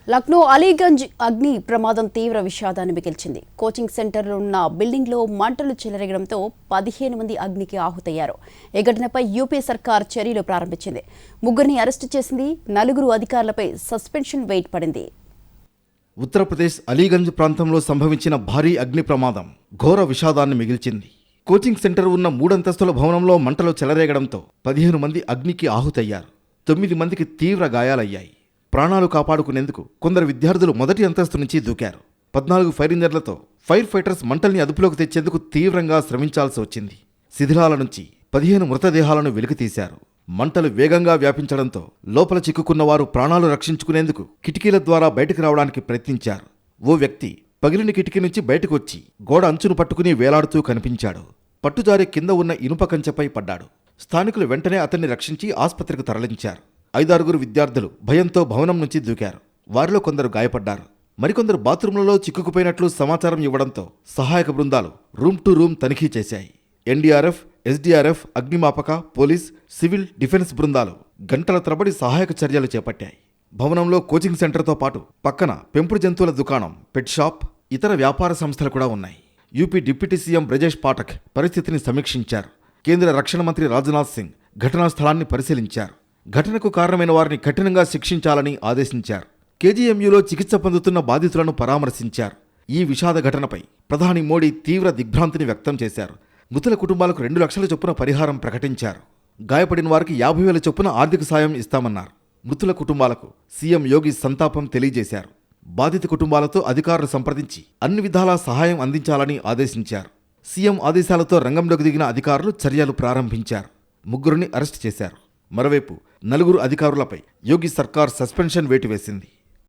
లక్నో అలీగంజ్ అగ్ని ప్రమాదం తీవ్ర విషాదాన్ని మిగిల్చింది. కోచింగ్ సెంటర్లో ఉన్న బిల్డింగ్లో మంటలు చెలరేగడంతో 15 మంది అగ్నికి ఆహుతయ్యారు. ఈ ఘటనపై యూపీ సర్కార్ చర్యలు ప్రారంభించింది. ముగ్గురిని అరెస్టు చేసింది. 4 అధికారులపై సస్పెన్షన్ వెయిట్ పడింది. ఉత్తరప్రదేశ్ అలీగంజ్ ప్రాంతంలో సంభవించిన భారీ అగ్ని ప్రమాదం ఘోర విషాదాన్ని మిగిల్చింది. కోచింగ్ సెంటర్ ఉన్న 3 అంతస్తుల భవనంలో మంటలు చెలరేగడంతో 15 మంది అగ్నికి ఆహుతయ్యారు. 9 మందికి తీవ్ర గాయాలయ్యాయి. ప్రాణాలు కాపాడుకునేందుకు కొందరు విద్యార్థులు మొదటి అంతస్తు నుంచి దూకారు. 14 ఫైర్ ఇంజన్లతో ఫైర్ ఫైటర్స్ మంటల్ని అదుపులోకి తెచ్చేందుకు తీవ్రంగా శ్రమించాల్సి వచ్చింది. శిథిలాల నుంచి 15 మృతదేహాలను వెలికితీశారు. మంటలు వేగంగా వ్యాపించడంతో లోపల చిక్కుకున్న వారు ప్రాణాలు రక్షించుకునేందుకు కిటికీల ద్వారా బయటకు రావడానికి ప్రయత్నించారు. ఓ వ్యక్తి పగిలిన కిటికీ నుంచి బయటకు వచ్చి గోడ అంచును పట్టుకుని వేలాడుతూ కనిపించాడు. పట్టుజారి కింద ఉన్న ఇనుప కంచెపై పడ్డాడు. స్థానికులు వెంటనే అతన్ని రక్షించి ఆసుపత్రికి తరలించారు. 5-6 విద్యార్థులు భయంతో భవనం నుంచి దూకారు. వారిలో కొందరు గాయపడ్డారు. మరికొందరు బాత్రూంలలో చిక్కుకుపోయినట్లు సమాచారం ఇవ్వడంతో సహాయక బృందాలు రూమ్ టు రూమ్ తనిఖీ చేశాయి. ఎన్డీఆర్ఎఫ్, ఎస్డీఆర్ఎఫ్, అగ్నిమాపక, పోలీస్, సివిల్ డిఫెన్స్ బృందాలు గంటల తరబడి సహాయక చర్యలు చేపట్టాయి. భవనంలో కోచింగ్ సెంటర్తో పాటు పక్కన పెంపుడు జంతువుల దుకాణం, పెట్ షాప్, ఇతర వ్యాపార సంస్థలు కూడా ఉన్నాయి. UP deputy CM Brajesh Pathak పరిస్థితిని సమీక్షించారు. కేంద్ర రక్షణ మంత్రి రాజ్నాథ్ సింగ్ ఘటనా స్థలాన్ని పరిశీలించారు. ఘటనకు కారణమైన వారిని కఠినంగా శిక్షించాలని ఆదేశించారు. కేజీఎంయూలో చికిత్స పొందుతున్న బాధితులను పరామర్శించారు. ఈ విషాద ఘటనపై ప్రధాని మోడీ తీవ్ర దిగ్భ్రాంతిని వ్యక్తం చేశారు. మృతుల కుటుంబాలకు 2 లక్షల చొప్పున పరిహారం ప్రకటించారు. గాయపడిన వారికి 50,000 చొప్పున ఆర్థిక సాయం ఇస్తామన్నారు. మృతుల కుటుంబాలకు సీఎం యోగి సంతాపం తెలియజేశారు. బాధిత కుటుంబాలతో అధికారులు సంప్రదించి అన్ని విధాలా సహాయం అందించాలని ఆదేశించారు. సీఎం ఆదేశాలతో రంగంలోకి దిగిన అధికారులు చర్యలు ప్రారంభించారు. 3 అరెస్టు చేశారు. మరోవైపు 4 అధికారులపై యోగి సర్కార్ సస్పెన్షన్ వేటు వేసింది.